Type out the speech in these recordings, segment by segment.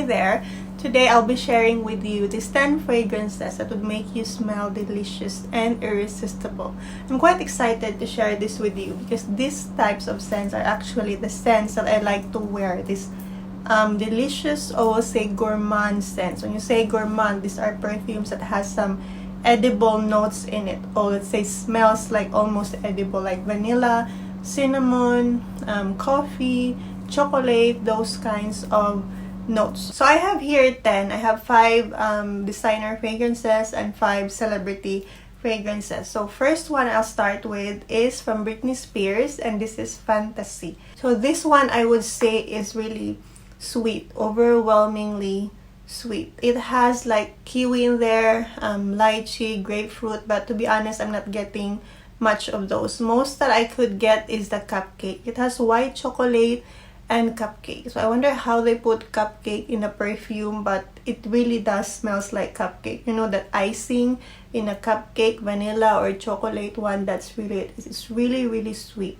there. Today I'll be sharing with you these 10 fragrances that would make you smell delicious and irresistible. I'm quite excited to share this with you because these types of scents are actually the scents that I like to wear. This delicious, or we'll say gourmand scents. When you say gourmand, these are perfumes that has some edible notes in it, or let's say smells like almost edible, like vanilla, cinnamon, coffee, chocolate, those kinds of notes. So I have here 10. I have 5 designer fragrances and 5 celebrity fragrances. So first one I'll start with is from Britney Spears, and this is Fantasy. So this one I would say is really sweet, overwhelmingly sweet. It has like kiwi in there, lychee, grapefruit, but to be honest, I'm not getting much of those. Most that I could get is the cupcake. It has white chocolate and cupcake. So I wonder how they put cupcake in a perfume, but it really does smells like cupcake. You know that icing in a cupcake, vanilla or chocolate one, that's really it. It's really sweet.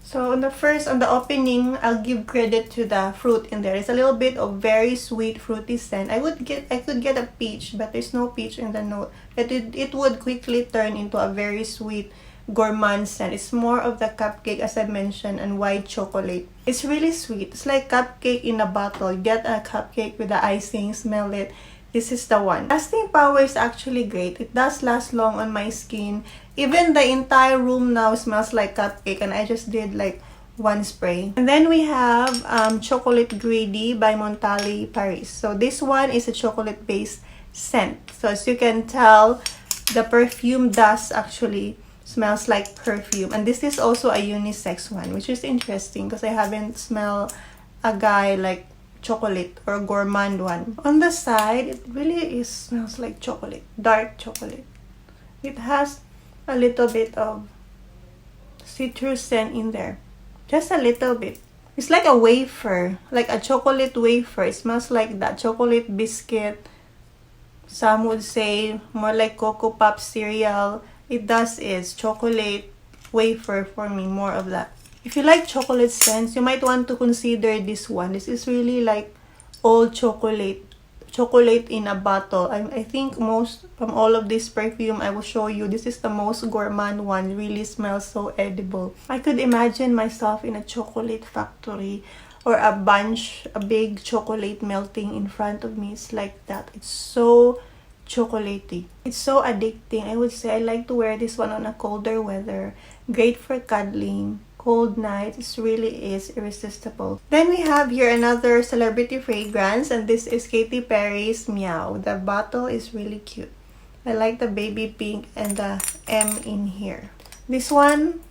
So on the opening, I'll give credit to the fruit in there. It's a little bit of very sweet fruity scent. I could get a peach, but there's no peach in the note. But it would quickly turn into a very sweet gourmand scent. It's more of the cupcake, as I mentioned, and white chocolate. It's really sweet. It's like cupcake in a bottle. You get a cupcake with the icing, smell it. This is the one. Lasting power is actually great. It does last long on my skin. Even the entire room now smells like cupcake, and I just did like one spray. And then we have ChocolateGreedy by Montale Paris. So this one is a chocolate based scent. So as you can tell, the perfume does actually smells like perfume, and this is also a unisex one, which is interesting because I haven't smelled a guy like chocolate or gourmand one. On the side, it really smells like chocolate, dark chocolate. It has a little bit of citrus scent in there, just a little bit. It's like a wafer, like a chocolate wafer. It smells like that, chocolate biscuit. Some would say more like Cocoa Pop cereal. It does is chocolate wafer for me, more of that. If you like chocolate scents, you might want to consider this one. This is really like old chocolate in a bottle. I think most from all of this perfume I will show you, this is the most gourmand one. It really smells so edible. I could imagine myself in a chocolate factory, or a big chocolate melting in front of me. It's like that. It's so chocolatey. It's so addicting. I would say I like to wear this one on a colder weather. Great for cuddling, cold nights. It really is irresistible. Then we have here another celebrity fragrance, and this is Katy Perry's Meow. The bottle is really cute. I like the baby pink and the M in here. This one,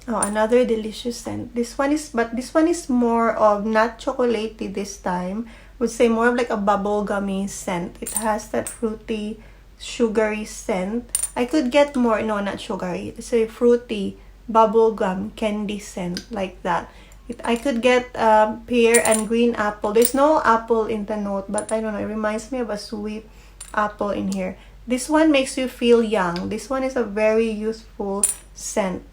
oh, another delicious scent. This one is more of not chocolatey this time. Would say more of like a bubblegummy scent. It has that fruity, sugary scent. I could get more, no, not sugary. It's a fruity bubblegum candy scent like that. I could get pear and green apple. There's no apple in the note, but I don't know. It reminds me of a sweet apple in here. This one makes you feel young. This one is a very youthful scent.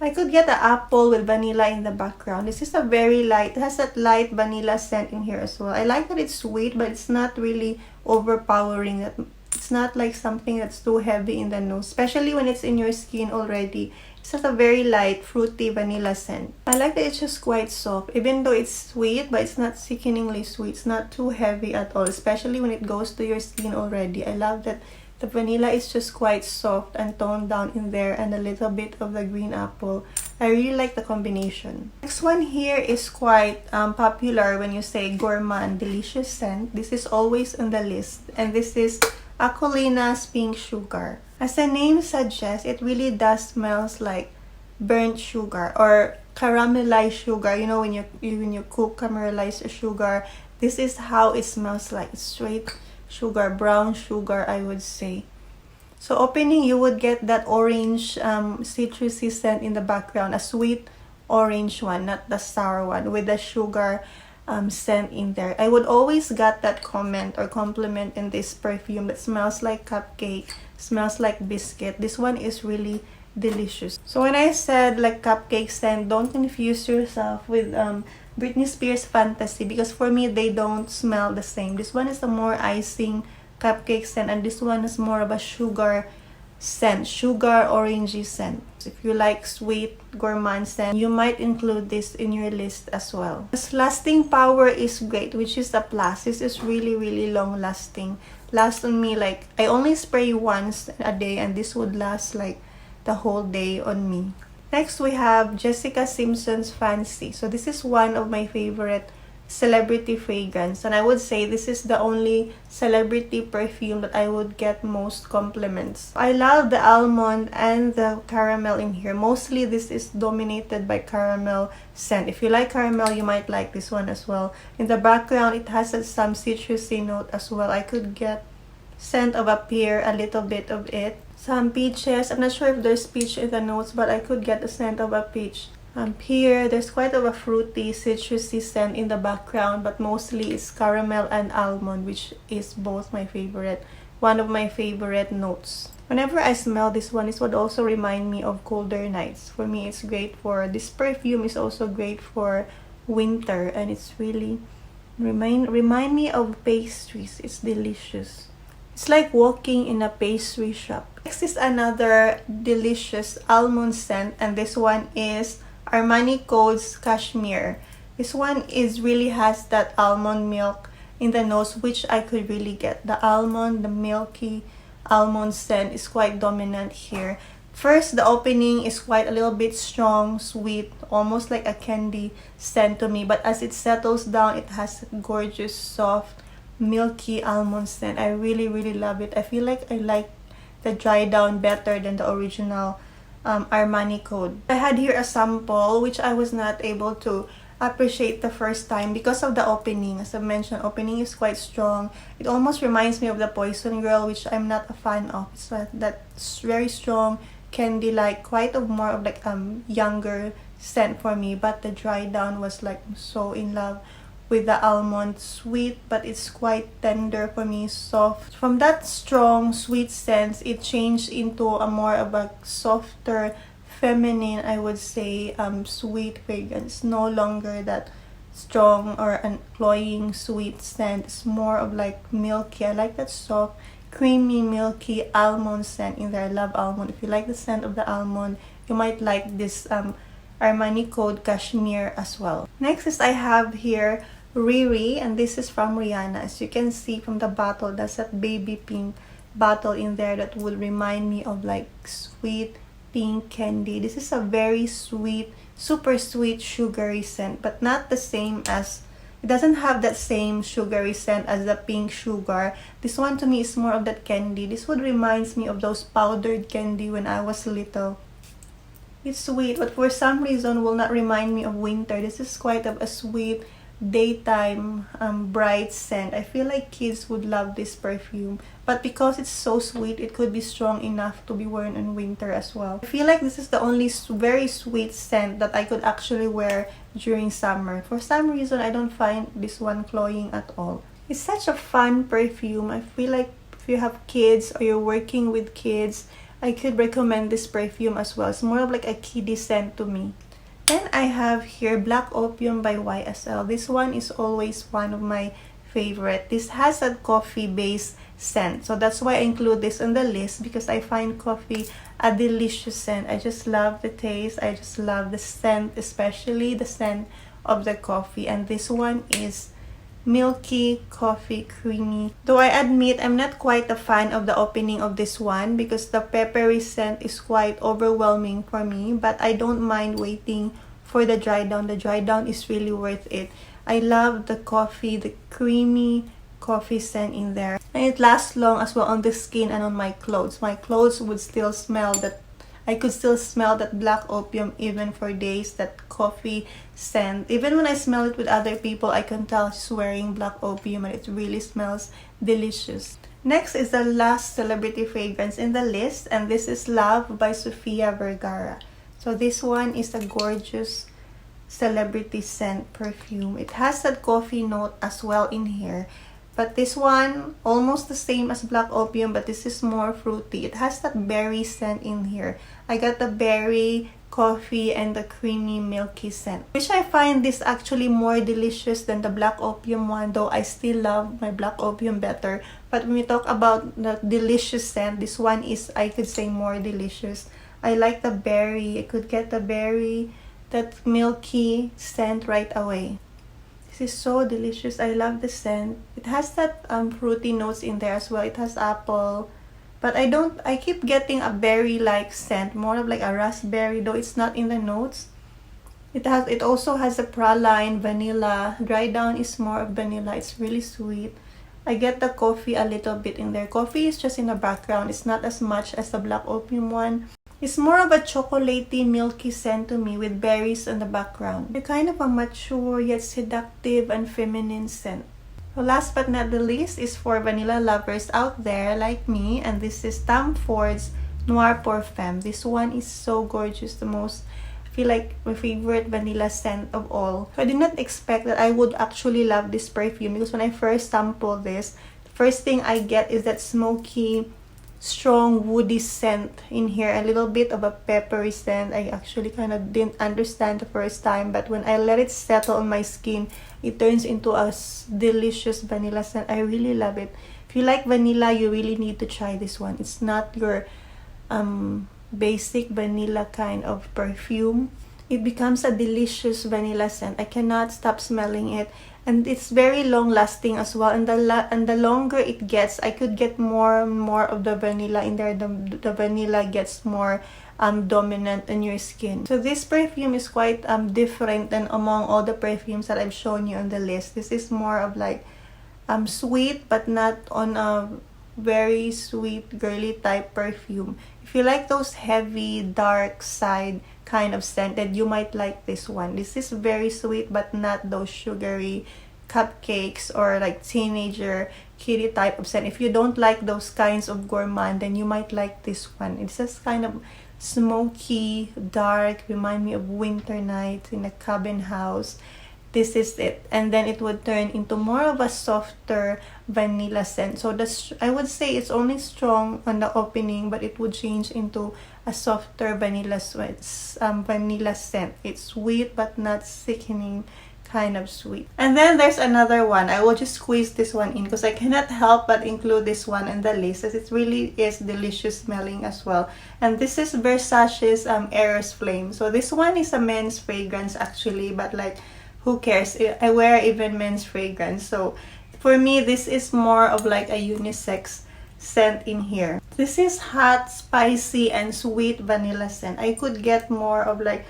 I could get an apple with vanilla in the background. This is a very light, it has that light vanilla scent in here as well. I like that it's sweet, but it's not really overpowering. It's not like something that's too heavy in the nose, especially when it's in your skin already. It's just a very light, fruity vanilla scent. I like that it's just quite soft. Even though it's sweet, but it's not sickeningly sweet. It's not too heavy at all, especially when it goes to your skin already. I love that the vanilla is just quite soft and toned down in there, and a little bit of the green apple. I really like the combination. Next one here is quite popular when you say gourmand, delicious scent. This is always on the list, and this is Aqoulina's Pink Sugar. As the name suggests, it really does smells like burnt sugar or caramelized sugar. You know, when you cook caramelized sugar, this is how it smells like. Straight sugar, brown sugar, I would say. So opening, you would get that orange citrusy scent in the background, a sweet orange one, not the sour one, with the sugar scent in there. I would always get that comment or compliment in this perfume that smells like cupcake, smells like biscuit. This one is really delicious. So when I said like cupcake scent, don't confuse yourself with Britney Spears Fantasy, because for me they don't smell the same. This one is a more icing cupcake scent, and this one is more of a sugar scent, sugar orangey scent. If you like sweet gourmand scent, you might include this in your list as well. This lasting power is great, which is a plus. This is really long lasting. Lasts on me, like I only spray once a day, and this would last like the whole day on me. Next we have Jessica Simpson's Fancy. So this is one of my favorite celebrity fragrance, and I would say this is the only celebrity perfume that I would get most compliments. I love the almond and the caramel in here. Mostly this is dominated by caramel scent. If you like caramel, you might like this one as well. In the background, it has some citrusy note as well. I could get scent of a pear, a little bit of it. Some peaches. I'm not sure if there's peach in the notes, but I could get the scent of a peach. Here, there's quite of a fruity, citrusy scent in the background, but mostly it's caramel and almond, which is both my favorite. One of my favorite notes. Whenever I smell this one, this would also remind me of colder nights. For me, it's great for, this perfume is also great for winter, and it's really remind me of pastries. It's delicious. It's like walking in a pastry shop. Next is another delicious almond scent, and this one is Armani Code's Cashmere. This one is really has that almond milk in the nose, which I could really get. The almond, the milky almond scent is quite dominant here. First, the opening is quite a little bit strong, sweet, almost like a candy scent to me. But as it settles down, it has a gorgeous, soft, milky almond scent. I really love it. I feel like I like the dry down better than the original Armani Code. I had here a sample which I was not able to appreciate the first time because of the opening. As I mentioned, opening is quite strong. It almost reminds me of the Poison Girl, which I'm not a fan of. So that's very strong, candy-like, quite of more of like younger scent for me. But the dry down was like so in love with the almond. Sweet, but it's quite tender for me, soft. From that strong sweet sense, it changed into a more of a softer, feminine, I would say, sweet fragrance. No longer that strong or an cloying sweet scent. It's more of like milky. I like that soft, creamy, milky almond scent in there. I love almond. If you like the scent of the almond, you might like this Armani Code Cashmere as well. Next is I have here Riri, and this is from Rihanna. As you can see from the bottle, there's that baby pink bottle in there that would remind me of like sweet pink candy. This is a very sweet, super sweet, sugary scent, but not the same as, it doesn't have that same sugary scent as the pink sugar. This one to me is more of that candy. This would reminds me of those powdered candy when I was little. It's sweet, but for some reason will not remind me of winter. This is quite a sweet, daytime, bright scent. I feel like kids would love this perfume, but because it's so sweet, it could be strong enough to be worn in winter as well. I feel like this is the only very sweet scent that I could actually wear during summer. For some reason, I don't find this one cloying at all. It's such a fun perfume. I feel like if you have kids or you're working with kids, I could recommend this perfume as well. It's more of like a kiddie scent to me. Then I have here Black Opium by YSL. This one is always one of my favorite. This has a coffee-based scent. So that's why I include this on the list, because I find coffee a delicious scent. I just love the taste. I just love the scent, especially the scent of the coffee. And this one is milky, coffee, creamy. Though I admit I'm not quite a fan of the opening of this one because the peppery scent is quite overwhelming for me, but I don't mind waiting for the dry down. The dry down is really worth it. I love the coffee, the creamy coffee scent in there, and it lasts long as well on the skin and on my clothes. My clothes would still smell that. I could still smell that Black Opium even for days, that coffee scent. Even when I smell it with other people, I can tell she's wearing Black Opium, and it really smells delicious. Next is the last celebrity fragrance in the list, and this is Love by Sofia Vergara. So this one is a gorgeous celebrity scent perfume. It has that coffee note as well in here. But this one, almost the same as Black Opium, but this is more fruity. It has that berry scent in here. I got the berry, coffee, and the creamy milky scent, which I find this actually more delicious than the black opium one, though I still love my black opium better. But when we talk about the delicious scent, this one is, I could say, more delicious. I like the berry. I could get the berry, that milky scent right away. This is so delicious. I love the scent. It has that fruity notes in there as well. It has apple. But I keep getting a berry-like scent, more of like a raspberry, though it's not in the notes. It also has a praline, vanilla. Dry down is more of vanilla. It's really sweet. I get the coffee a little bit in there. Coffee is just in the background. It's not as much as the black opium one. It's more of a chocolatey, milky scent to me with berries in the background. It's kind of a mature yet seductive and feminine scent. Well, last but not the least is for vanilla lovers out there like me, and this is Tom Ford's Noir pour Femme. This one is so gorgeous, I feel like my favorite vanilla scent of all. So I did not expect that I would actually love this perfume, because when I first sampled this, the first thing I get is that smoky, strong woody scent in here, a little bit of a peppery scent. I actually kind of didn't understand the first time, but when I let it settle on my skin, it turns into a delicious vanilla scent. I really love it. If you like vanilla, you really need to try this one. It's not your basic vanilla kind of perfume. It becomes a delicious vanilla scent. I cannot stop smelling it, and it's very long lasting as well. And the longer it gets, I could get more and more of the vanilla in there. The vanilla gets more dominant in your skin. So this perfume is quite different than among all the perfumes that I've shown you on the list. This is more of like sweet, but not on a very sweet girly type perfume. If you like those heavy dark side kind of scent, then you might like this one. This is very sweet, but not those sugary cupcakes or like teenager kitty type of scent. If you don't like those kinds of gourmand, then you might like this one. It's just kind of smoky, dark, remind me of winter nights in a cabin house. This is it. And then it would turn into more of a softer vanilla scent. So I would say it's only strong on the opening, but it would change into a softer vanilla scent. It's sweet but not sickening kind of sweet. And then there's another one. I will just squeeze this one in because I cannot help but include this one in the list, as it really is delicious smelling as well. And this is Versace's Eros Flame. So this one is a men's fragrance actually, but like, who cares? I wear even men's fragrance. So for me, this is more of like a unisex scent in here. This is hot, spicy, and sweet vanilla scent. I could get more of like,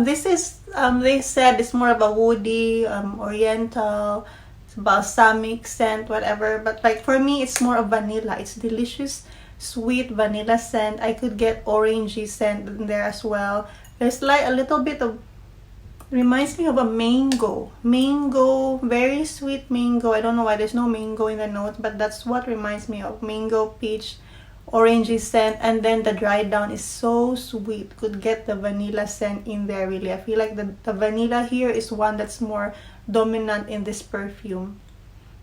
this is, they said it's more of a woody, oriental, balsamic scent, whatever. But like for me, it's more of vanilla. It's delicious, sweet vanilla scent. I could get orangey scent in there as well. There's like a little bit of, reminds me of a mango, very sweet mango. I don't know why there's no mango in the note, but that's what reminds me of mango, peach, orangey scent. And then the dry down is so sweet. Could get the vanilla scent in there really. I feel like the vanilla here is one that's more dominant in this perfume.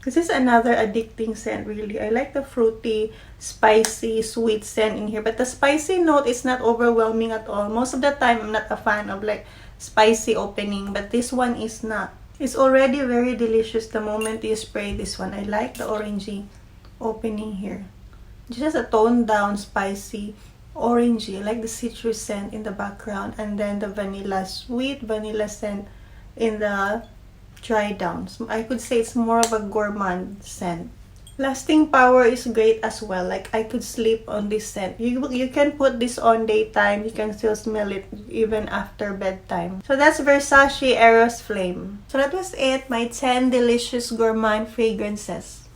This is another addicting scent really. I like the fruity, spicy, sweet scent in here, but the spicy note is not overwhelming at all. Most of the time I'm not a fan of like spicy opening, but this one is not. It's already very delicious the moment you spray this one. I like the orangey opening here. Just a toned down spicy orangey. I like the citrus scent in the background, and then the vanilla, sweet vanilla scent in the dry down. So I could say it's more of a gourmand scent. Lasting power is great as well. Like I could sleep on this scent. You can put this on daytime. You can still smell it even after bedtime. So that's Versace Eros Flame. So that was it. My 10 delicious gourmand fragrances.